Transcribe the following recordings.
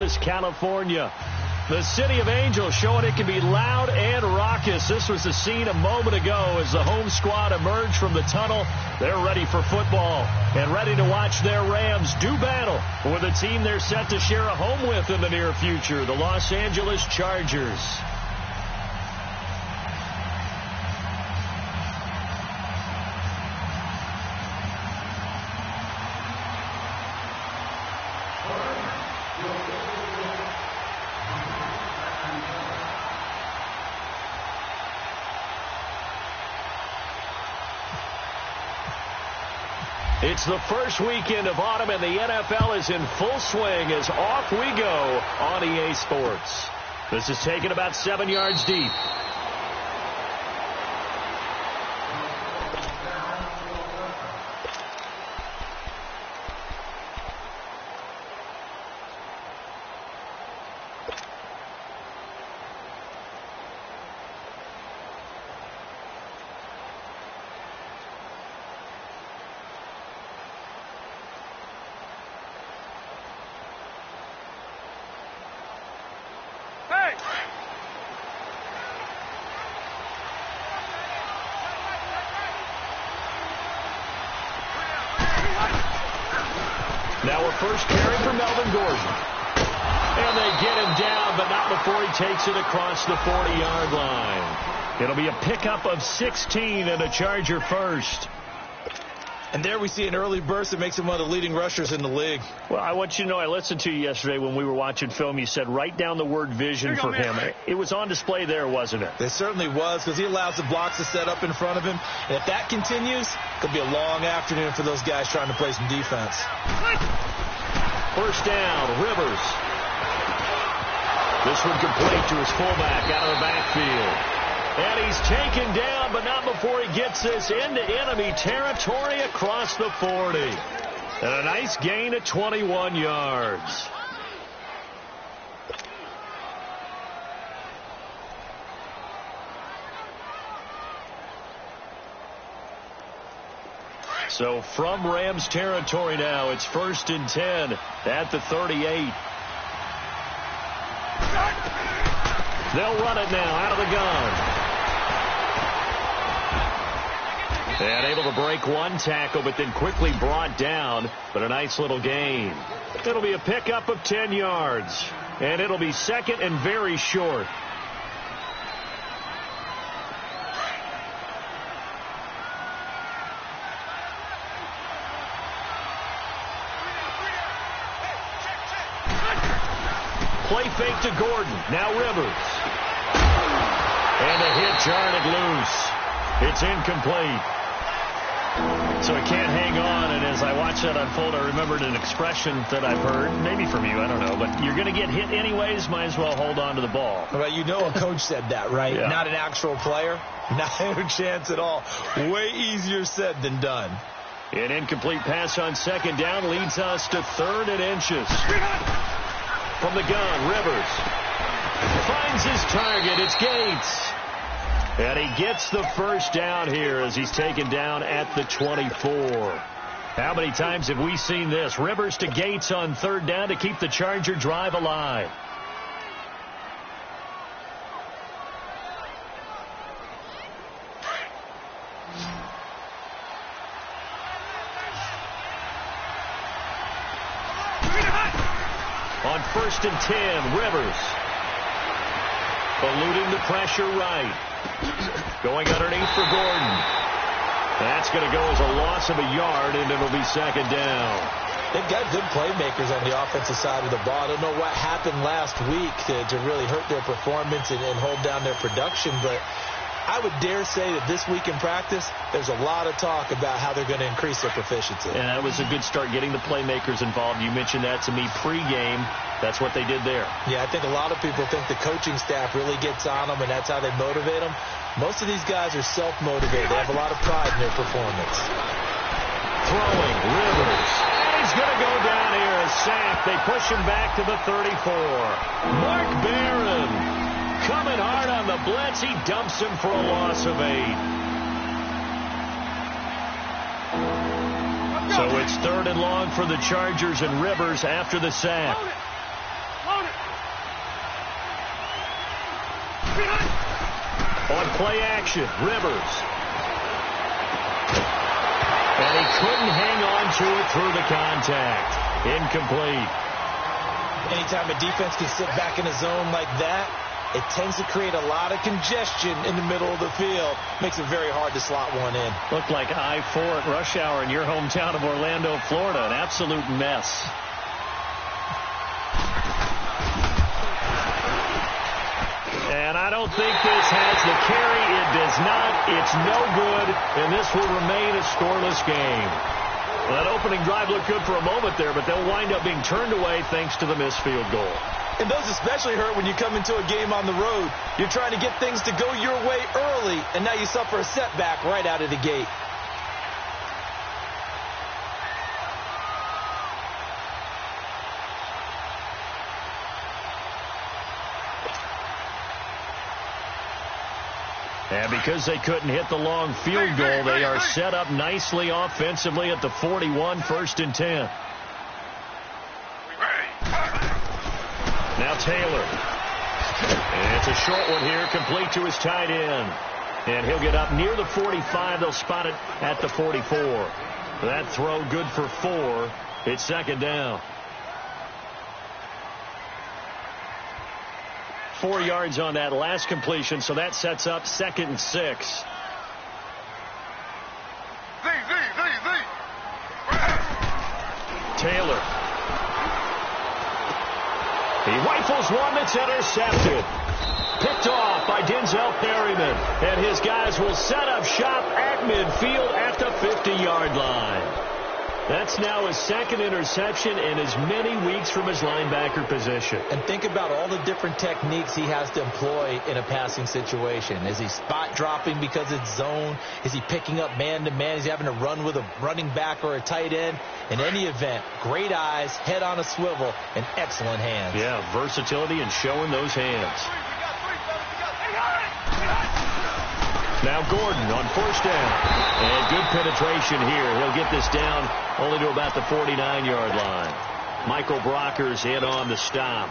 Angeles, California. The City of Angels showing it can be loud and raucous. This was the scene a moment ago as the home squad emerged from the tunnel. They're ready for football and ready to watch their Rams do battle with a team they're set to share a home with in the near future, the Los Angeles Chargers. It's the first weekend of autumn, and the NFL is in full swing as off we go on EA Sports. This is taken about 7 yards deep. Now a first carry for Melvin Gordon. And they get him down, but not before he takes it across the 40-yard line. It'll be a pickup of 16 and a Charger first. And there we see an early burst that makes him one of the leading rushers in the league. Well, I want you to know I listened to you yesterday when we were watching film. You said write down the word vision for him. It was on display there, wasn't it? It certainly was, because he allows the blocks to set up in front of him. And if that continues, it could be a long afternoon for those guys trying to play some defense. First down, Rivers. This one complete to his fullback out of the backfield. And he's taken down, but not before he gets this into enemy territory across the 40. And a nice gain of 21 yards. So from Rams territory now, it's 1st and 10 at the 38. They'll run it now out of the gun. And able to break one tackle, but then quickly brought down. But a nice little gain. It'll be a pickup of 10 yards. And it'll be second and very short. Play fake to Gordon. Now Rivers. And a hit jarred loose. It's incomplete. So he can't hang on, and as I watched that unfold, I remembered an expression that I've heard, maybe from you, I don't know, but you're going to get hit anyways, might as well hold on to the ball. Well, you know a coach said that, right? Yeah. Not an actual player. Not a chance at all. Way easier said than done. An incomplete pass on second down leads us to 3rd and inches. From the gun, Rivers finds his target. It's Gates. And he gets the first down here as he's taken down at the 24. How many times have we seen this? Rivers to Gates on 3rd down to keep the Charger drive alive. On 1st and 10, Rivers eluding the pressure right. Going underneath for Gordon. That's going to go as a loss of a yard, and it'll be 2nd down. They've got good playmakers on the offensive side of the ball. I don't know what happened last week to really hurt their performance and hold down their production, but I would dare say that this week in practice, there's a lot of talk about how they're going to increase their proficiency. And that was a good start, getting the playmakers involved. You mentioned that to me pregame. That's what they did there. Yeah, I think a lot of people think the coaching staff really gets on them, and that's how they motivate them. Most of these guys are self-motivated. They have a lot of pride in their performance. Throwing, Rivers. And he's going to go down here as sacked. They push him back to the 34. Mark Barron coming hard on the blitz. He dumps him for a loss of 8. So it's 3rd and long for the Chargers, and Rivers after the sack. On play action, Rivers. And he couldn't hang on to it through the contact. Incomplete. Anytime a defense can sit back in a zone like that, it tends to create a lot of congestion in the middle of the field. Makes it very hard to slot one in. Looked like I-4 at rush hour in your hometown of Orlando, Florida. An absolute mess. And I don't think this has the carry. It does not. It's no good, and this will remain a scoreless game. Well, that opening drive looked good for a moment there, but they'll wind up being turned away thanks to the missed field goal. And those especially hurt when you come into a game on the road. You're trying to get things to go your way early, and now you suffer a setback right out of the gate. And because they couldn't hit the long field goal, they are set up nicely offensively at the 41, 1st and 10. Now Taylor. And it's a short one here, complete to his tight end. And he'll get up near the 45. They'll spot it at the 44. That throw good for 4. It's 2nd down. 4 yards on that last completion, so that sets up 2nd and 6. Taylor. He rifles one that's intercepted. Picked off by Denzel Perryman. And his guys will set up shop at midfield at the 50-yard line. That's now his 2nd interception in as many weeks from his linebacker position. And think about all the different techniques he has to employ in a passing situation. Is he spot dropping because it's zone? Is he picking up man-to-man? Is he having to run with a running back or a tight end? In any event, great eyes, head on a swivel, and excellent hands. Yeah, versatility and showing those hands. Now Gordon on 1st down. And good penetration here. He'll get this down only to about the 49-yard line. Michael Brocker's in on the stop.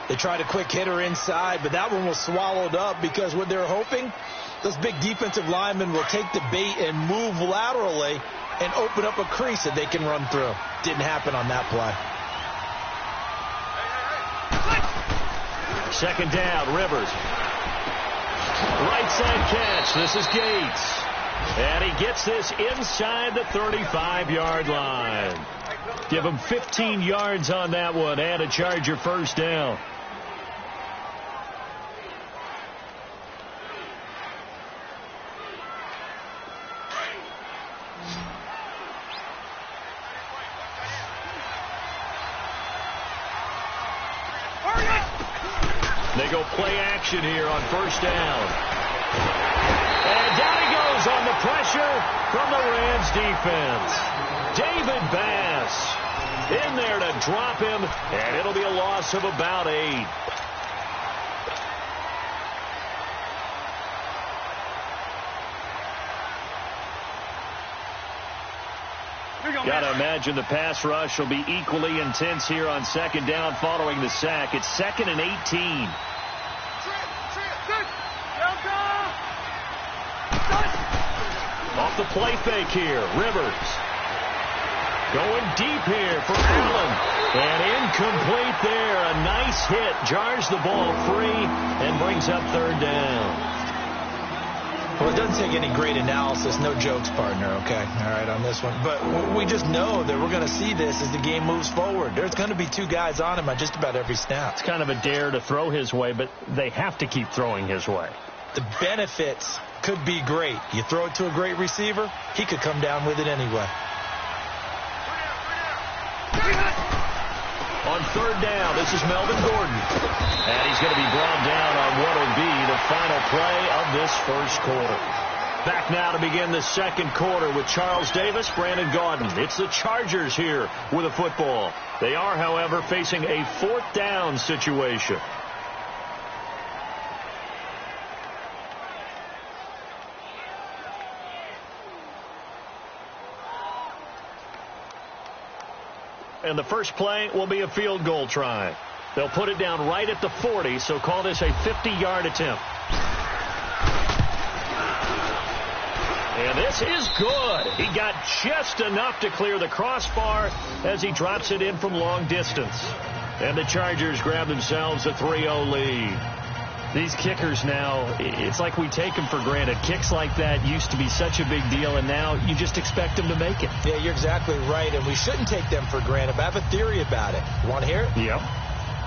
They tried a quick hitter inside, but that one was swallowed up because what they're hoping, those big defensive linemen will take the bait and move laterally and open up a crease that they can run through. Didn't happen on that play. 2nd down, Rivers. Right side catch. This is Gates. And he gets this inside the 35-yard line. Give him 15 yards on that one and a Charger 1st down. They go play action here on 1st down. And down he goes on the pressure from the Rams defense. David Bass in there to drop him, and it'll be a loss of about 8. Got to imagine the pass rush will be equally intense here on 2nd down following the sack. It's 2nd and 18. Off the play fake here, Rivers. Going deep here for Allen. And incomplete there. A nice hit. Jars the ball free and brings up 3rd down. Well, it doesn't take any great analysis. No jokes, partner, okay? All right, on this one. But we just know that we're going to see this as the game moves forward. There's going to be 2 guys on him on just about every snap. It's kind of a dare to throw his way, but they have to keep throwing his way. The benefits could be great. You throw it to a great receiver, he could come down with it anyway. On 3rd down, this is Melvin Gordon. And he's going to be brought down on what will be the final play of this 1st quarter. Back now to begin the 2nd quarter with Charles Davis, Brandon Gaudin. It's the Chargers here with a football. They are, however, facing a 4th down situation. And the first play will be a field goal try. They'll put it down right at the 40, so call this a 50-yard attempt. And this is good. He got just enough to clear the crossbar as he drops it in from long distance. And the Chargers grab themselves a 3-0 lead. These kickers now, it's like we take them for granted. Kicks like that used to be such a big deal, and now you just expect them to make it. Yeah, you're exactly right, and we shouldn't take them for granted. But I have a theory about it. You want to hear it? Yep.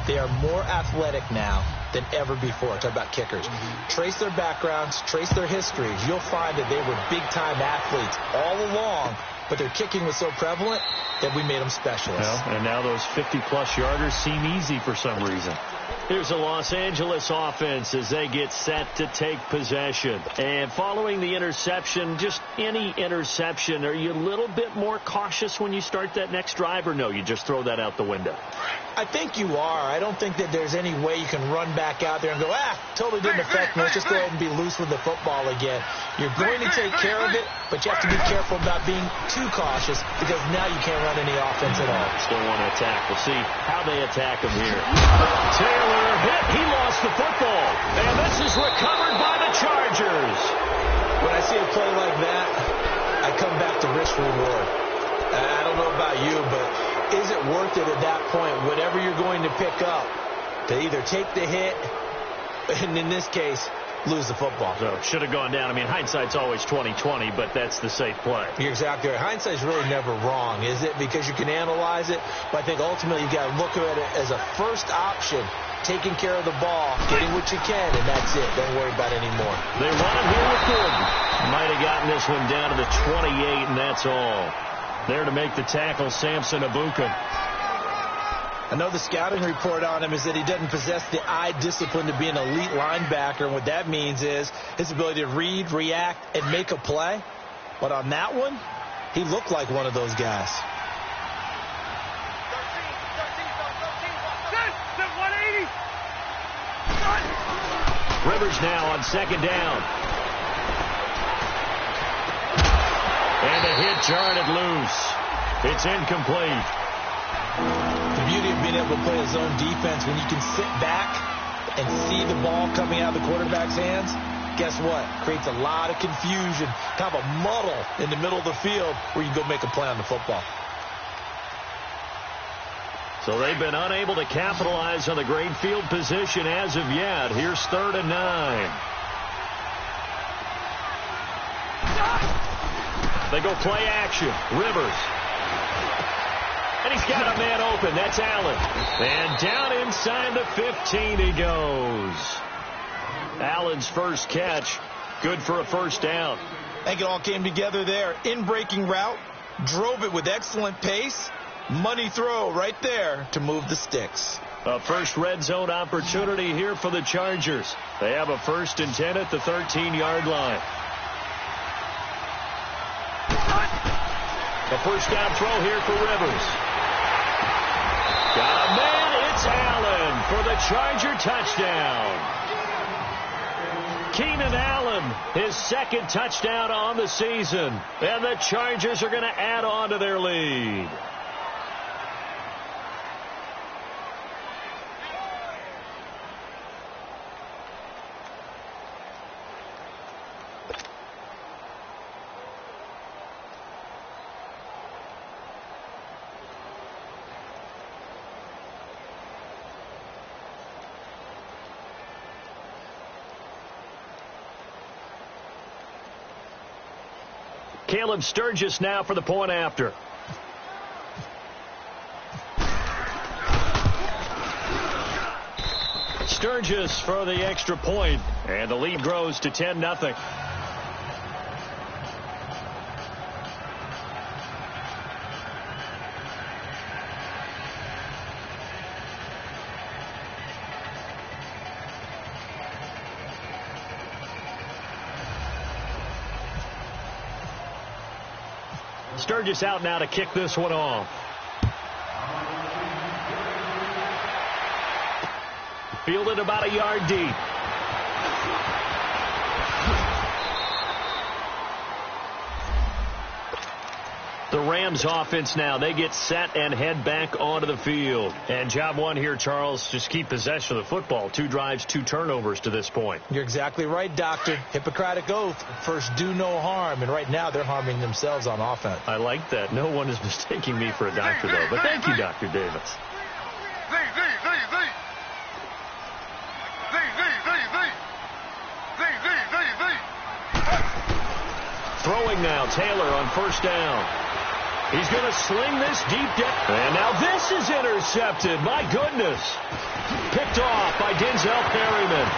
They are more athletic now than ever before. Talk about kickers. Trace their backgrounds, trace their histories. You'll find that they were big-time athletes all along, but their kicking was so prevalent that we made them specialists. Well, and now those 50-plus yarders seem easy for some reason. Here's the Los Angeles offense as they get set to take possession. And following the interception, just any interception, are you a little bit more cautious when you start that next drive, or no, you just throw that out the window? I think you are. I don't think that there's any way you can run back out there and go, totally didn't affect me. Let's just go ahead and be loose with the football again. You're going to take care of it, but you have to be careful about being too cautious because now you can't run any offense at all. Still want to attack. We'll see how they attack him here. Taylor hit. He lost the football. And this is recovered by the Chargers. When I see a play like that, I come back to risk reward. I don't know about you, but is it worth it at that point, whatever you're going to pick up, to either take the hit, and in this case, lose the football? So it should have gone down. I mean, hindsight's always 20/20, but that's the safe play. You're exactly right. Hindsight's really never wrong, is it? Because you can analyze it, but I think ultimately you've got to look at it as a first option, taking care of the ball, getting what you can, and that's it. Don't worry about it anymore. They run it here with Gordon. Might have gotten this one down to the 28, and that's all. There to make the tackle, Samson Abuka. I know the scouting report on him is that he doesn't possess the eye discipline to be an elite linebacker, and what that means is his ability to read, react, and make a play. But on that one, he looked like one of those guys. Rivers now on second down. And a hit jarred it loose. It's incomplete. The beauty of being able to play a zone defense, when you can sit back and see the ball coming out of the quarterback's hands, guess what? Creates a lot of confusion, kind of a muddle in the middle of the field where you can go make a play on the football. So they've been unable to capitalize on the great field position as of yet. Here's 3rd and 9. They go play action. Rivers. And he's got a man open. That's Allen. And down inside the 15 he goes. Allen's first catch. Good for a first down. I think it all came together there. In-breaking route. Drove it with excellent pace. Money throw right there to move the sticks. A first red zone opportunity here for the Chargers. They have a 1st and 10 at the 13-yard line. A first down throw here for Rivers. Got a man. It's Allen for the Charger touchdown. Keenan Allen, his 2nd touchdown on the season. And the Chargers are going to add on to their lead. Caleb Sturgis now for the point after. Sturgis for the extra point, and the lead grows to 10-0. Sturgis out now to kick this one off. Fielded about a yard deep. The Rams offense now. They get set and head back onto the field. And job one here, Charles, just keep possession of the football. 2 drives, 2 turnovers to this point. You're exactly right, Doctor. Hippocratic oath. First, do no harm. And right now, they're harming themselves on offense. I like that. No one is mistaking me for a doctor, though. But thank you, Dr. Davis. Throwing now, Taylor on first down. He's going to sling this deep down. And now this is intercepted. My goodness. Picked off by Denzel Perryman.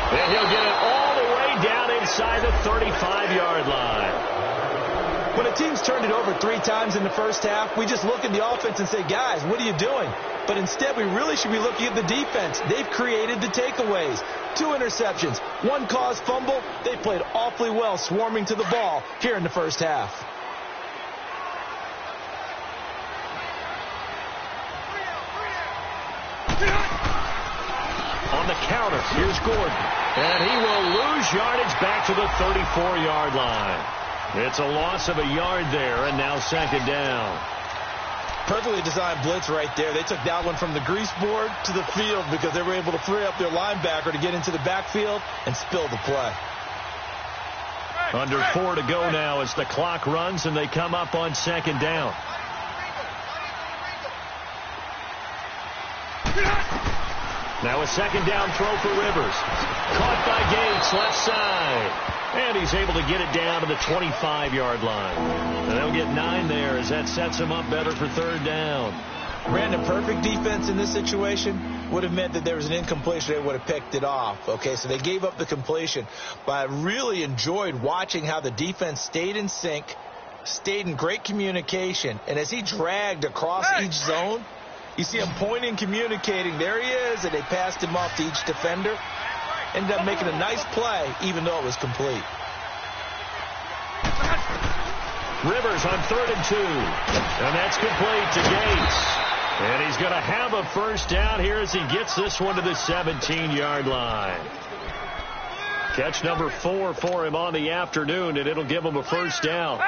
And he'll get it all the way down inside the 35-yard line. When a team's turned it over 3 times in the first half, we just look at the offense and say, guys, what are you doing? But instead, we really should be looking at the defense. They've created the takeaways. 2 interceptions, 1 caused fumble. They played awfully well swarming to the ball here in the first half. On the counter, here's Gordon. And he will lose yardage back to the 34-yard line. It's a loss of a yard there, and now second down. Perfectly designed blitz right there. They took that one from the grease board to the field because they were able to free up their linebacker to get into the backfield and spill the play. Under 4 to go now as the clock runs and they come up on second down. Now a second down throw for Rivers. Caught by Gates, left side. And he's able to get it down to the 25-yard line. And they'll get 9 there as that sets him up better for third down. Brandon, perfect defense in this situation would have meant that there was an incompletion. They would have picked it off. Okay, so they gave up the completion. But I really enjoyed watching how the defense stayed in sync, stayed in great communication. And as he dragged across each zone, you see him pointing, communicating. There he is, and they passed him off to each defender. Ended up making a nice play, even though it was complete. Rivers on 3rd and 2. And that's complete to Gates. And he's going to have a first down here as he gets this one to the 17-yard line. Catch number 4 for him on the afternoon, and it'll give him a first down.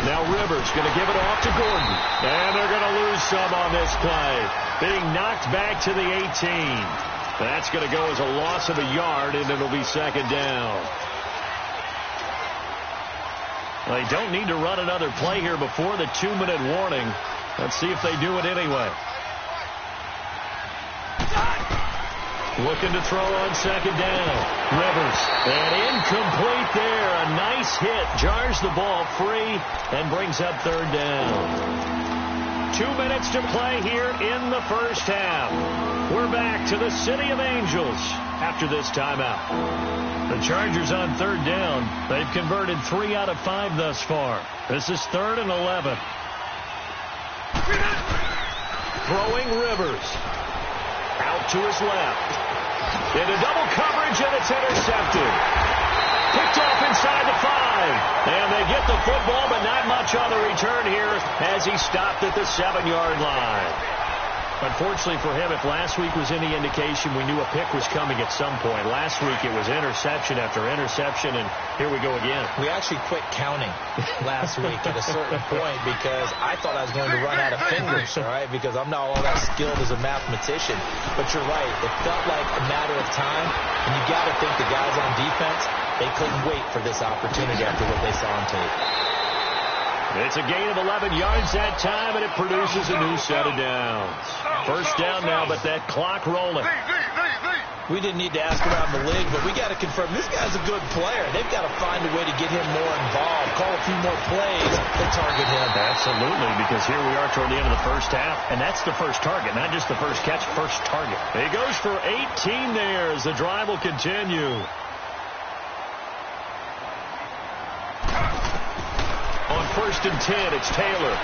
Now Rivers going to give it off to Gordon. And they're going to lose some on this play. Being knocked back to the 18. That's going to go as a loss of a yard, and it'll be second down. They don't need to run another play here before the 2-minute warning. Let's see if they do it anyway. Looking to throw on second down. Rivers. And incomplete there. A nice hit. Jars the ball free and brings up third down. 2 minutes to play here in the first half. We're back to the City of Angels after this timeout. The Chargers on third down. They've converted 3 out of 5 thus far. This is 3rd and 11. Throwing Rivers. Out to his left. Into double coverage, and it's intercepted. Picked off inside the 5. And they get the football, but not much on the return here as he stopped at the 7-yard line. Unfortunately for him, if last week was any indication, we knew a pick was coming at some point. Last week it was interception after interception, and here we go again. We actually quit counting last week at a certain point because I thought I was going to run out of fingers, all right, because I'm not all that skilled as a mathematician. But you're right. It felt like a matter of time, and you got to think the guys on defense, they couldn't wait for this opportunity after what they saw on tape. It's a gain of 11 yards that time, and it produces a new set of downs. First down now, but that clock rolling. We didn't need to ask around the league, but we got to confirm this guy's a good player. They've got to find a way to get him more involved, call a few more plays to target him. Absolutely, because here we are toward the end of the first half, and that's the first target, not just the first catch, first target. He goes for 18 there as the drive will continue. On 1st and 10, it's Taylor.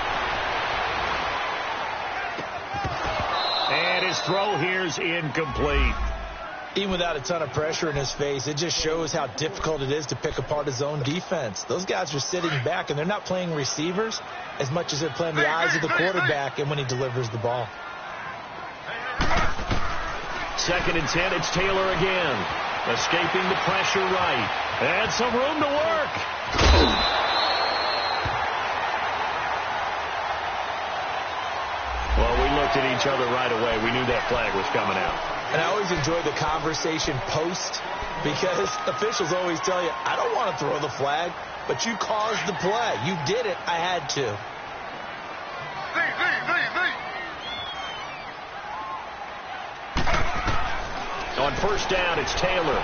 And his throw here's incomplete. Even without a ton of pressure in his face, it just shows how difficult it is to pick apart his own defense. Those guys are sitting back, and they're not playing receivers as much as they're playing the eyes of the quarterback and when he delivers the ball. 2nd and 10. It's Taylor again. Escaping the pressure right. And some room to work. Well, we looked at each other right away. We knew that flag was coming out. And I always enjoy the conversation post because officials always tell you, I don't want to throw the flag, but you caused the play. You did it. I had to. On 1st down, it's Taylor.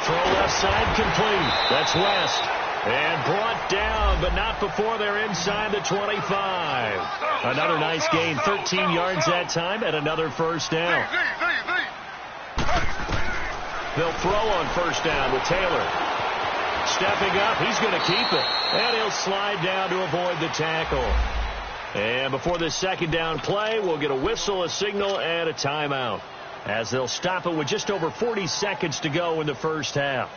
Throw left side complete. That's West. And brought down, but not before they're inside the 25. Another nice gain, 13 yards that time, and another 1st down. They'll throw on 1st down with Taylor. Stepping up, he's going to keep it. And he'll slide down to avoid the tackle. And before this 2nd down play, we'll get a whistle, a signal, and a timeout, as they'll stop it with just over 40 seconds to go in the 1st half.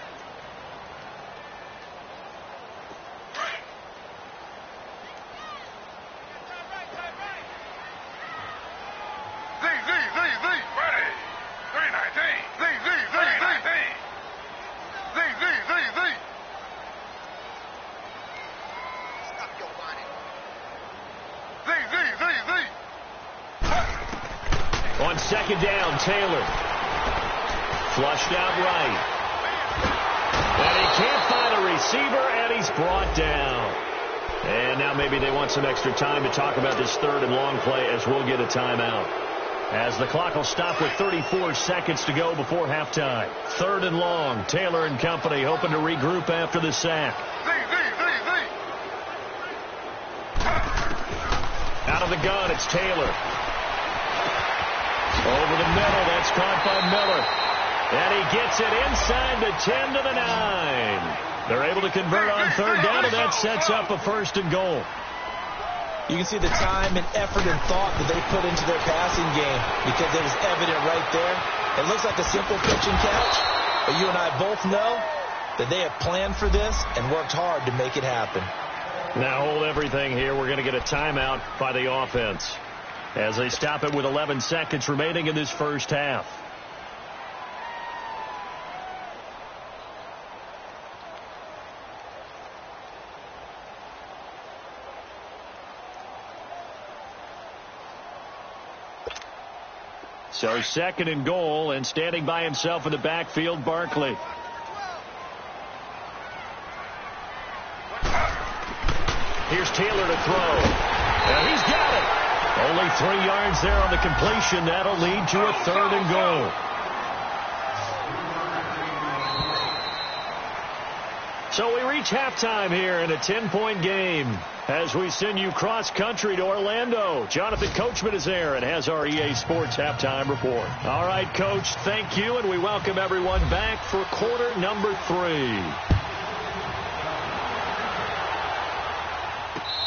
On 2nd down, Taylor. Flushed out right. And he can't find a receiver, and he's brought down. And now maybe they want some extra time to talk about this 3rd and long play, as we'll get a timeout, as the clock will stop with 34 seconds to go before halftime. 3rd and long. Taylor and company hoping to regroup after the sack. Out of the gun, it's Taylor. Over the middle, that's caught by Miller. And he gets it inside the 10 to the 9. They're able to convert on 3rd down, and that sets up a 1st and goal. You can see the time and effort and thought that they put into their passing game, because it was evident right there. It looks like a simple pitch and catch, but you and I both know that they have planned for this and worked hard to make it happen. Now hold everything here. We're going to get a timeout by the offense, as they stop it with 11 seconds remaining in this 1st half. So 2nd and goal, and standing by himself in the backfield, Barkley. Here's Taylor to throw. And he's got it. Only 3 yards there on the completion. That'll lead to a 3rd and goal. So we reach halftime here in a 10-point game as we send you cross-country to Orlando. Jonathan Coachman is there and has our EA Sports halftime report. All right, Coach, thank you, and we welcome everyone back for quarter number 3.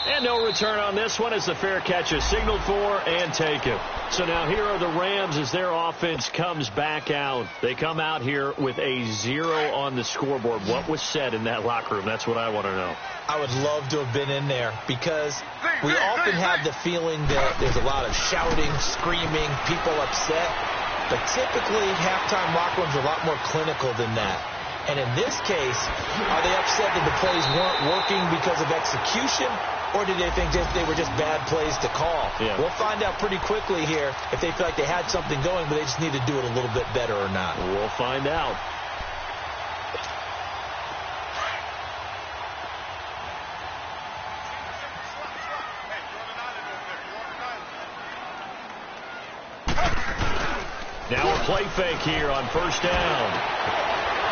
And no return on this one as the fair catch is signaled for and taken. So now here are the Rams as their offense comes back out. They come out here with a 0 on the scoreboard. What was said in that locker room? That's what I want to know. I would love to have been in there, because we often have the feeling that there's a lot of shouting, screaming, people upset. But typically, halftime locker rooms are a lot more clinical than that. And in this case, are they upset that the plays weren't working because of execution? Or did they think they were just bad plays to call? Yeah. We'll find out pretty quickly here if they feel like they had something going, but they just need to do it a little bit better or not. We'll find out. Now a play fake here on 1st down.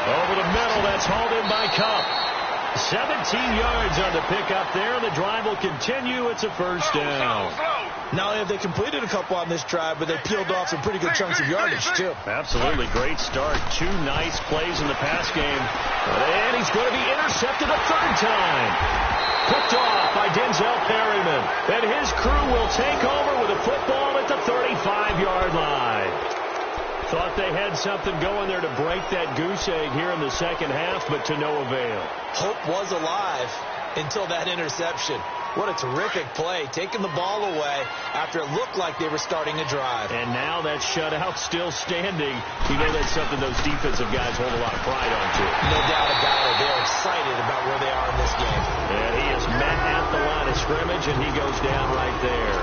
Over the middle, that's hauled in by Cup. 17 yards on the pickup there, and the drive will continue. It's a 1st down. Not only have they completed a couple on this drive, but they peeled off some pretty good chunks of yardage, too. Absolutely. Great start. 2 nice plays in the pass game. And he's going to be intercepted a 3rd time. Picked off by Denzel Perryman. And his crew will take over with a football at the 35-yard line. Thought they had something going there to break that goose egg here in the second half, but to no avail. Hope was alive until that interception. What a terrific play, taking the ball away after it looked like they were starting a drive. And now that shutout still standing. You know that's something those defensive guys hold a lot of pride on, too. No doubt about it. They're excited about where they are in this game. And he is met at the line of scrimmage, and he goes down right there.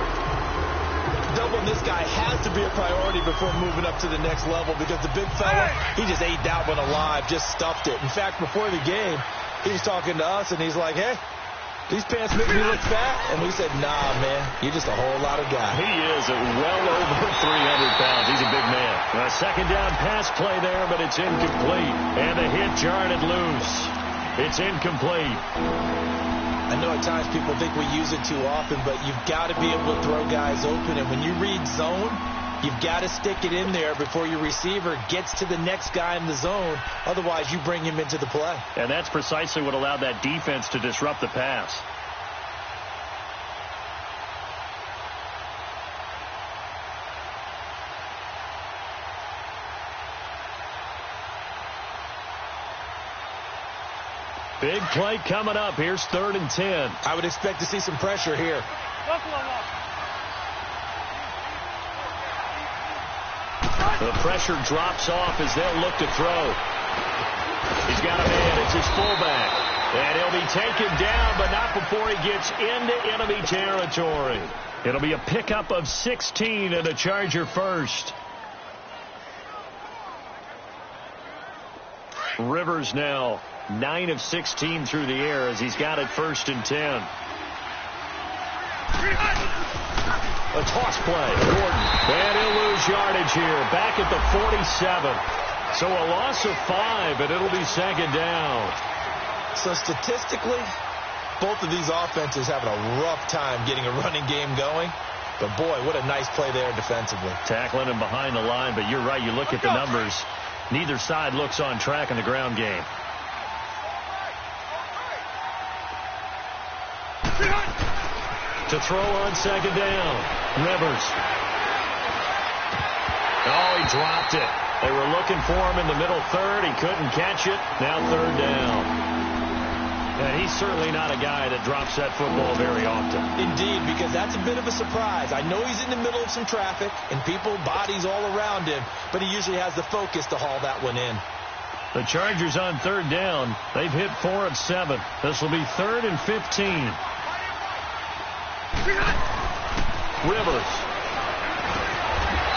Doubling this guy has to be a priority before moving up to the next level because the big fella, he just ate that one alive, just stuffed it. In fact, before the game, he was talking to us, and he's like, hey, these pants make me look fat. And we said, nah, man, you're just a whole lot of guy. He is well over 300 pounds. He's a big man. A second down pass play there, but it's incomplete. And the hit jarred it loose. It's incomplete. I know at times people think we use it too often, but you've got to be able to throw guys open. And when you read zone, you've got to stick it in there before your receiver gets to the next guy in the zone. Otherwise, you bring him into the play. And that's precisely what allowed that defense to disrupt the pass. Big play coming up. Here's 3rd and 10. I would expect to see some pressure here. The pressure drops off as they'll look to throw. He's got a man. It's his fullback. And he'll be taken down, but not before he gets into enemy territory. It'll be a pickup of 16 and a Charger first. Rivers now 9 of 16 through the air as he's got it 1st and 10. A toss play. Gordon. And he'll lose yardage here. Back at the 47. So a loss of 5, and it'll be 2nd down. So statistically, both of these offenses having a rough time getting a running game going. But, boy, what a nice play there defensively. Tackling him behind the line, but you're right. You look at the numbers. Neither side looks on track in the ground game. To throw on 2nd down. Rivers. Oh, he dropped it. They were looking for him in the middle 3rd. He couldn't catch it. Now 3rd down. And he's certainly not a guy that drops that football very often. Indeed, because that's a bit of a surprise. I know he's in the middle of some traffic and people, bodies all around him, but he usually has the focus to haul that one in. The Chargers on 3rd down. They've hit 4 of 7. This will be 3rd and 15. Rivers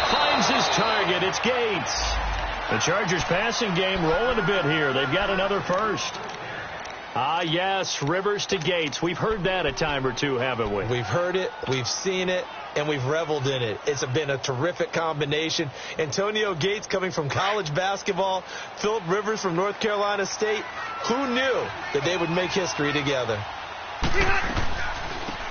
finds his target. It's Gates. The Chargers passing game rolling a bit here. They've got another first. Ah, yes, Rivers to Gates. We've heard that a time or two, haven't we? We've heard it, we've seen it, and we've reveled in it. It's been a terrific combination. Antonio Gates coming from college basketball, Philip Rivers from North Carolina State. Who knew that they would make history together?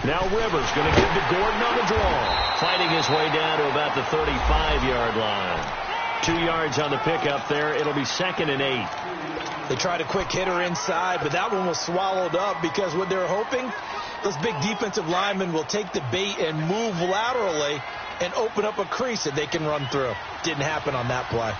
Now Rivers going to give to Gordon on the draw. Fighting his way down to about the 35-yard line. 2 yards on the pickup there. It'll be 2nd and 8. They tried a quick hitter inside, but that one was swallowed up because what they're hoping, those big defensive linemen will take the bait and move laterally and open up a crease that they can run through. Didn't happen on that play.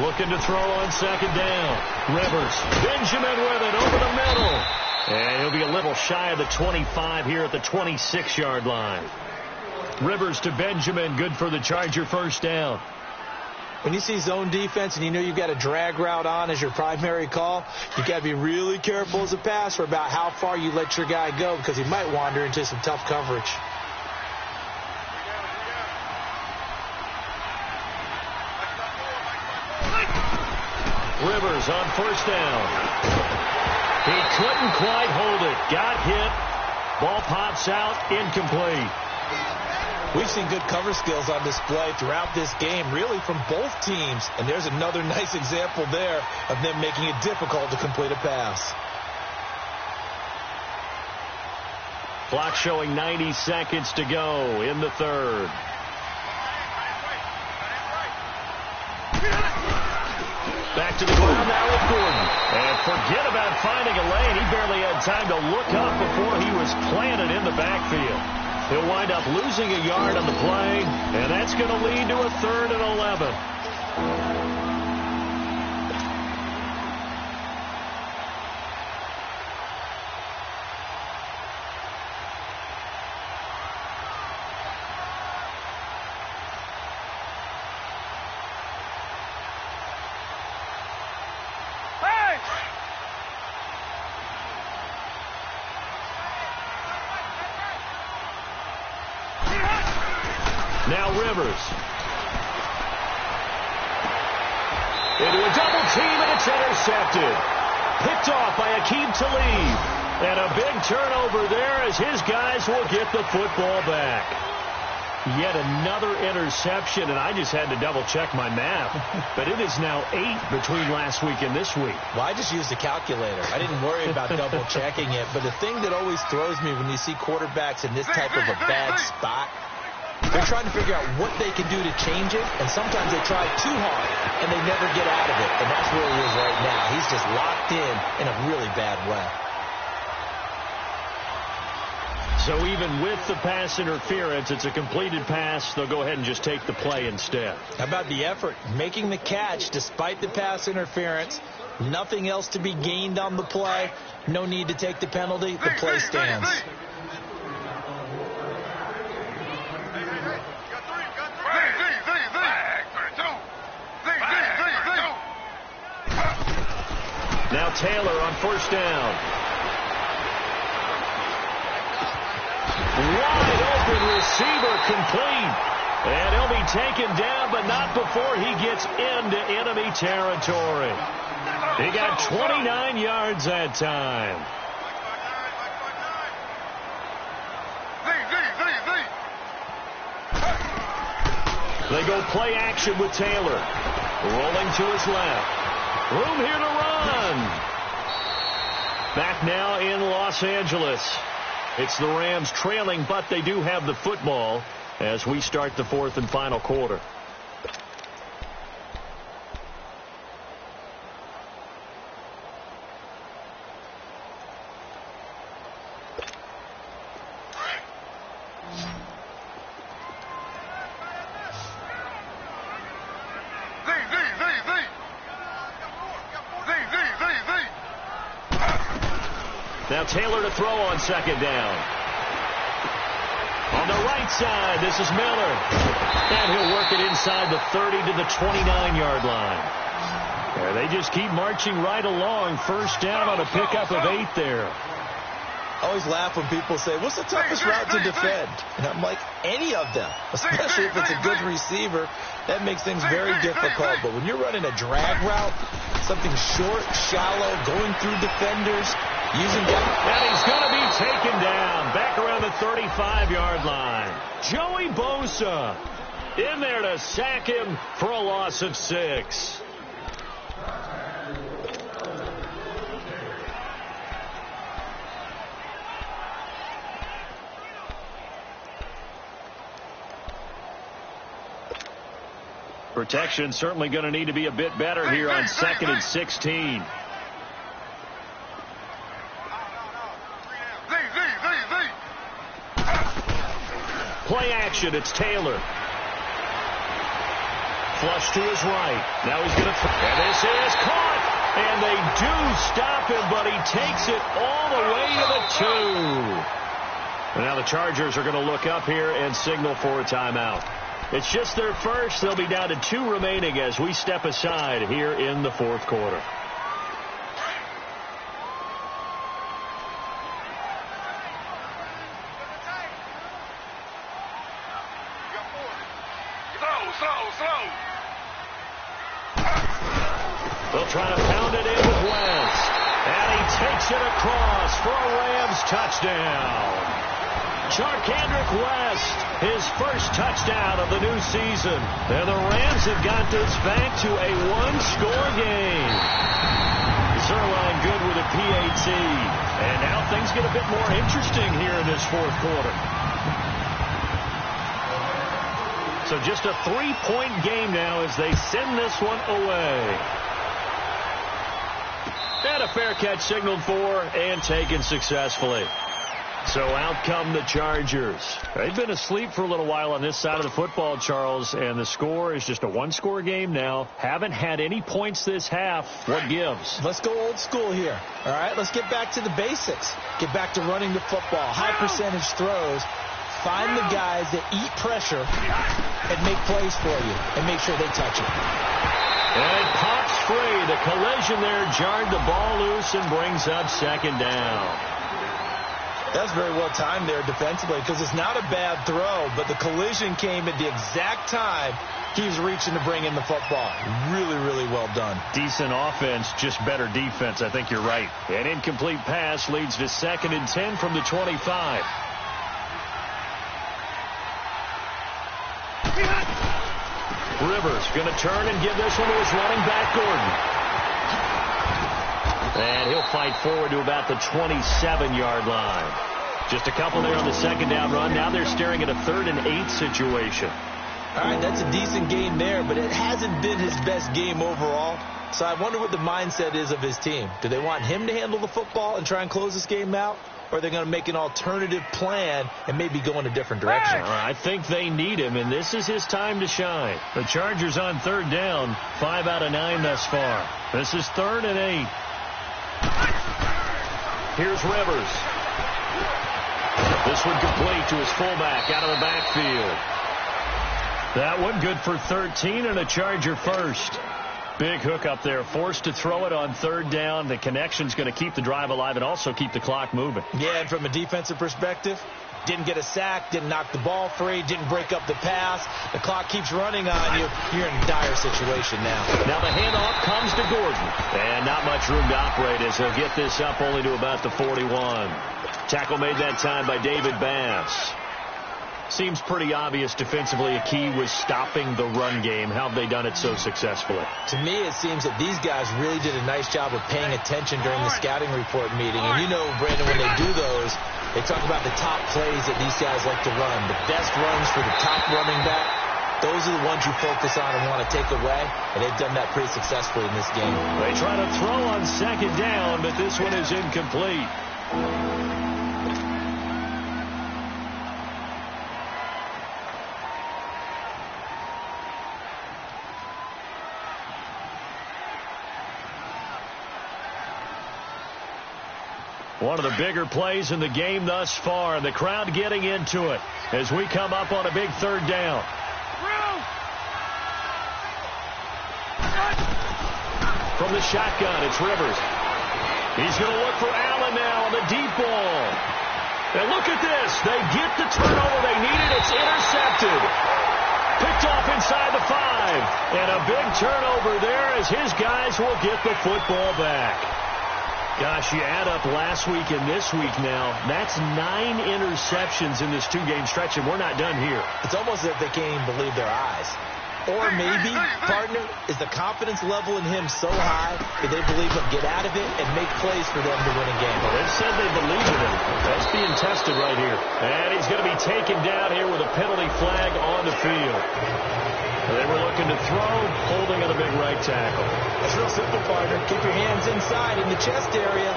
Looking to throw on 2nd down. Rivers. Benjamin with it over the middle. And he'll be a little shy of the 25 here at the 26-yard line. Rivers to Benjamin. Good for the Charger 1st down. When you see zone defense and you know you've got a drag route on as your primary call, you've got to be really careful as a passer about how far you let your guy go because he might wander into some tough coverage. Rivers on 1st down. He couldn't quite hold it. Got hit. Ball pops out. Incomplete. We've seen good cover skills on display throughout this game, really from both teams. And there's another nice example there of them making it difficult to complete a pass. Clock showing 90 seconds to go in the 3rd. Back Back to the ground now with Gordon. And forget about finding a lane. He barely had time to look up before he was planted in the backfield. He'll wind up losing a yard on the play, and that's going to lead to a 3rd and 11. Now Rivers. Into a double team, and it's intercepted. Picked off by Aqib Talib. And a big turnover there as his guys will get the football back. Yet another interception, and I just had to double-check my math. But it is now 8 between last week and this week. Well, I just used a calculator. I didn't worry about double-checking it. But the thing that always throws me when you see quarterbacks in this type of a bad spot, they're trying to figure out what they can do to change it, and sometimes they try too hard, and they never get out of it. And that's where he is right now. He's just locked in a really bad way. So even with the pass interference, it's a completed pass. They'll go ahead and just take the play instead. How about the effort? Making the catch despite the pass interference. Nothing else to be gained on the play. No need to take the penalty. The play stands. Now Taylor on 1st down. Wide open receiver complete. And he'll be taken down, but not before he gets into enemy territory. He got 29 yards that time. They go play action with Taylor. Rolling to his left. Room here to run. Back now in Los Angeles. It's the Rams trailing, but they do have the football as we start the 4th and final quarter. Now Taylor to throw on 2nd down. On the right side, this is Miller. And he'll work it inside the 30 to the 29-yard line. And they just keep marching right along. 1st down on a pickup of 8 there. I always laugh when people say, what's the toughest route to defend? And I'm like, any of them, especially if it's a good receiver. That makes things very difficult. But when you're running a drag route, something short, shallow, going through defenders, using them. And he's going to be taken down back around the 35-yard line. Joey Bosa in there to sack him for a loss of 6. Protection certainly going to need to be a bit better here on 2nd and 16. Play action, it's Taylor. Flush to his right. Now he's going to throw. And this is caught. And they do stop him, but he takes it all the way to the 2. And now the Chargers are going to look up here and signal for a timeout. It's just their first. They'll be down to 2 remaining as we step aside here in the 4th quarter. They'll try to pound it in with Wentz. And he takes it across for a Rams touchdown. Charkandrick West, his first touchdown of the new season. And the Rams have got this back to a 1-score game. Zerline good with a PAT. And now things get a bit more interesting here in this 4th quarter. So just a 3-point game now as they send this one away. And a fair catch signaled for and taken successfully. So out come the Chargers. They've been asleep for a little while on this side of the football, Charles, and the score is just a one-score game now. Haven't had any points this half. What gives? Let's go old school here. All right, let's get back to the basics. Get back to running the football, high percentage throws. Find the guys that eat pressure and make plays for you and make sure they touch it. And it pops free. The collision there jarred the ball loose and brings up second down. That's very well timed there defensively because it's not a bad throw, but the collision came at the exact time he was reaching to bring in the football. Really, really well done. Decent offense, just better defense. I think you're right. An incomplete pass leads to 2nd and 10 from the 25. Rivers going to turn and give this one to his running back, Gordon. And he'll fight forward to about the 27-yard line. Just a couple there on the 2nd down run. Now they're staring at a 3rd and 8 situation. All right, that's a decent game there, but it hasn't been his best game overall. So I wonder what the mindset is of his team. Do they want him to handle the football and try and close this game out? Or are they going to make an alternative plan and maybe go in a different direction? I think they need him, and this is his time to shine. The Chargers on 3rd down, 5 out of 9 thus far. This is 3rd and 8. Here's Rivers. This one complete to his fullback out of the backfield. That one good for 13 and a Charger first. Big hook up there, forced to throw it on 3rd down. The connection's going to keep the drive alive and also keep the clock moving. Yeah, and from a defensive perspective, didn't get a sack, didn't knock the ball free, didn't break up the pass. The clock keeps running on you. You're in a dire situation now. Now the handoff comes to Gordon. And not much room to operate as he'll get this up only to about the 41. Tackle made that time by David Bass. Seems pretty obvious defensively a key was stopping the run game. How have they done it so successfully? To me, it seems that these guys really did a nice job of paying attention during the scouting report meeting. And you know, Brandon, when they do those, they talk about the top plays that these guys like to run. The best runs for the top running back. Those are the ones you focus on and want to take away, and they've done that pretty successfully in this game. They try to throw on 2nd down, but this one is incomplete. One of the bigger plays in the game thus far, and the crowd getting into it as we come up on a big 3rd down. From the shotgun, it's Rivers. He's going to look for Allen now on the deep ball. And look at this. They get the turnover they needed. It's intercepted. Picked off inside the 5. And a big turnover there as his guys will get the football back. Gosh, you add up last week and this week now, that's 9 interceptions in this 2-game stretch, and we're not done here. It's almost as if they can't even believe their eyes. Or maybe, partner, is the confidence level in him so high that they believe he'll get out of it and make plays for them to win a game. Well, they've said they believe in him. That's being tested right here. And he's going to be taken down here with a penalty flag on the field. They were looking to throw, holding on the big right tackle. That's real simple, partner. Keep your hands inside in the chest area.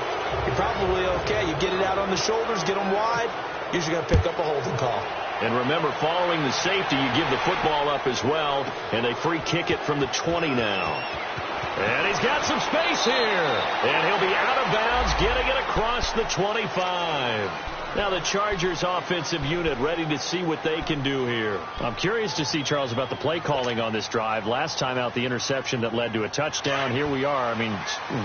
You're probably okay. You get it out on the shoulders, get them wide. Usually going to pick up a holding call. And remember, following the safety, you give the football up as well, and they free kick it from the 20 now. And he's got some space here. And he'll be out of bounds, getting it across the 25. Now the Chargers offensive unit ready to see what they can do here. I'm curious to see, Charles, about the play calling on this drive. Last time out, the interception that led to a touchdown. Here we are. I mean,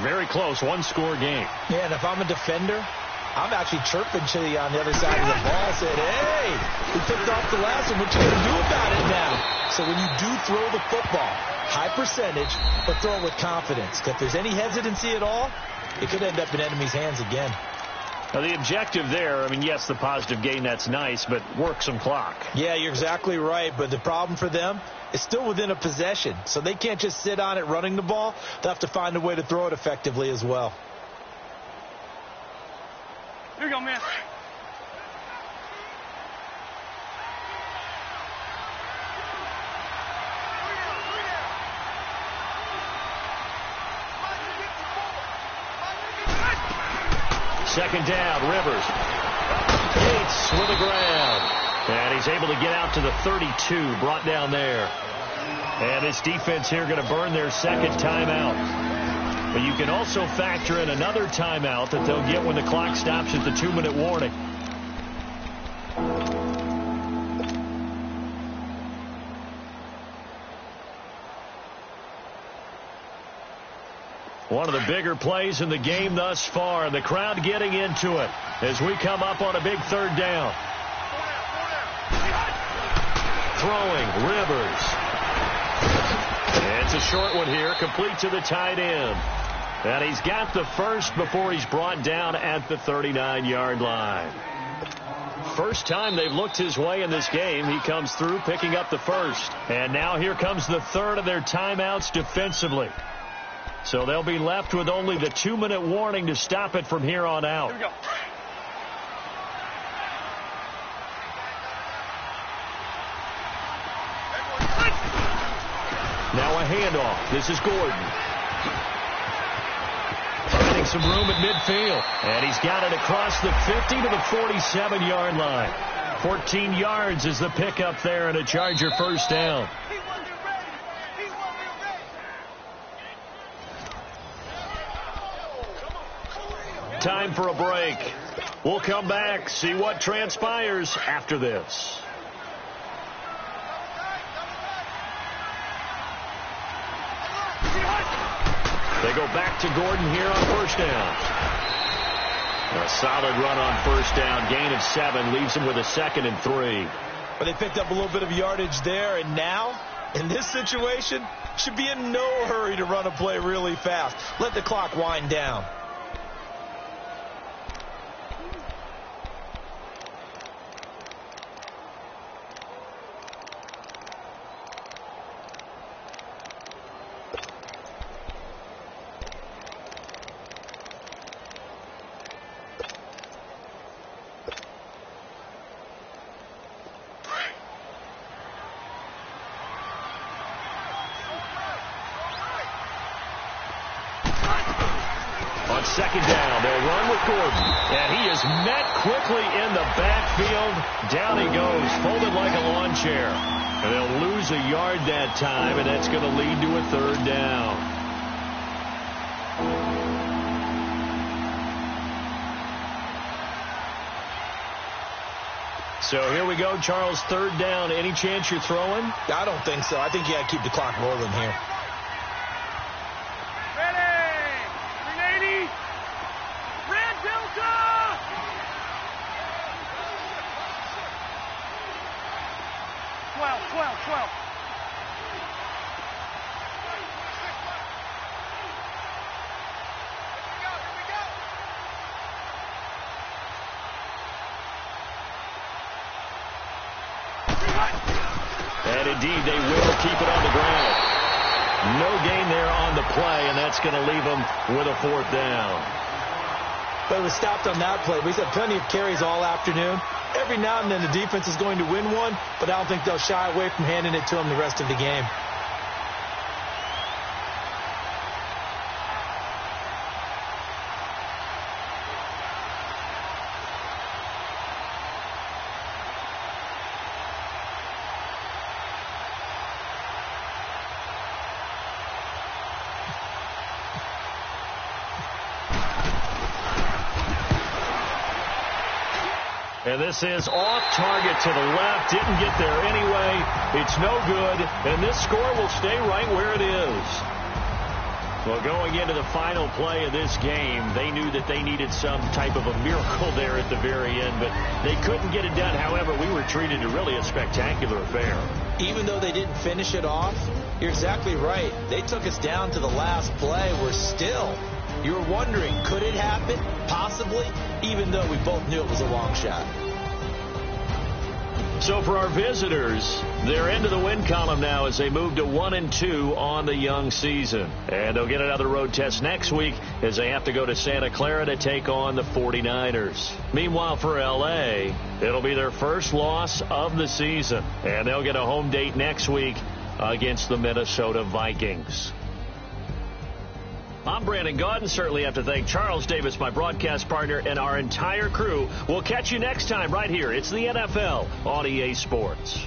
very close, one-score game. Yeah, and if I'm a defender, I'm actually chirping to you on the other side of the ball, saying, hey, we picked off the last one. What you going to do about it now? So when you do throw the football, high percentage, but throw it with confidence. If there's any hesitancy at all, it could end up in enemy's hands again. Now, the objective there, I mean, yes, the positive gain, that's nice, but work some clock. Yeah, you're exactly right, but the problem for them is still within a possession, so they can't just sit on it running the ball. They'll have to find a way to throw it effectively as well. Here you go, man. second down. Rivers. Gates with a grab. And he's able to get out to the 32, brought down there. And this defense here going to burn their second timeout. But you can also factor in another timeout that they'll get when the clock stops at the 2-minute warning. One of the bigger plays in the game thus far. The crowd getting into it as we come up on a big third down. Throwing, Rivers. It's a short one here, complete to the tight end. And he's got the first before he's brought down at the 39-yard line. First time they've looked his way in this game. He comes through picking up the first. And now here comes the third of their timeouts defensively. So they'll be left with only the 2-minute warning to stop it from here on out. Here we go. Now a handoff. This is Gordon. Finding some room at midfield. And he's got it across the 50 to the 47-yard line. 14 yards is the pickup there and a Charger first down. Time for a break. We'll come back, see what transpires after this. They go back to Gordon here on first down. A solid run on first down. Gain of 7 leaves him with a 2nd and 3. But they picked up a little bit of yardage there, and now, in this situation, should be in no hurry to run a play really fast. Let the clock wind down. Second down, they'll run with Gordon. And he is met quickly in the backfield. Down he goes, folded like a lawn chair. And they'll lose a yard that time, and that's going to lead to a third down. So here we go, Charles, third down. Any chance you're throwing? I don't think so. I think you got to keep the clock rolling here. And indeed, they will keep it on the ground. No gain there on the play, and that's going to leave them with a fourth down. But it was stopped on that play. We've had plenty of carries all afternoon. Every now and then the defense is going to win one, but I don't think they'll shy away from handing it to them the rest of the game. And this is off target to the left. Didn't get there anyway. It's no good. And this score will stay right where it is. Well, going into the final play of this game, they knew that they needed some type of a miracle there at the very end, but they couldn't get it done. However, we were treated to really a spectacular affair. Even though they didn't finish it off, you're exactly right. They took us down to the last play. We're still, you were wondering, could it happen? Possibly, even though we both knew it was a long shot. So for our visitors, they're into the win column now as they move to 1-2 on the young season. And they'll get another road test next week as they have to go to Santa Clara to take on the 49ers. Meanwhile, for L.A., it'll be their first loss of the season. And they'll get a home date next week against the Minnesota Vikings. I'm Brandon Gaudin. Certainly have to thank Charles Davis, my broadcast partner, and our entire crew. We'll catch you next time right here. It's the NFL on EA Sports.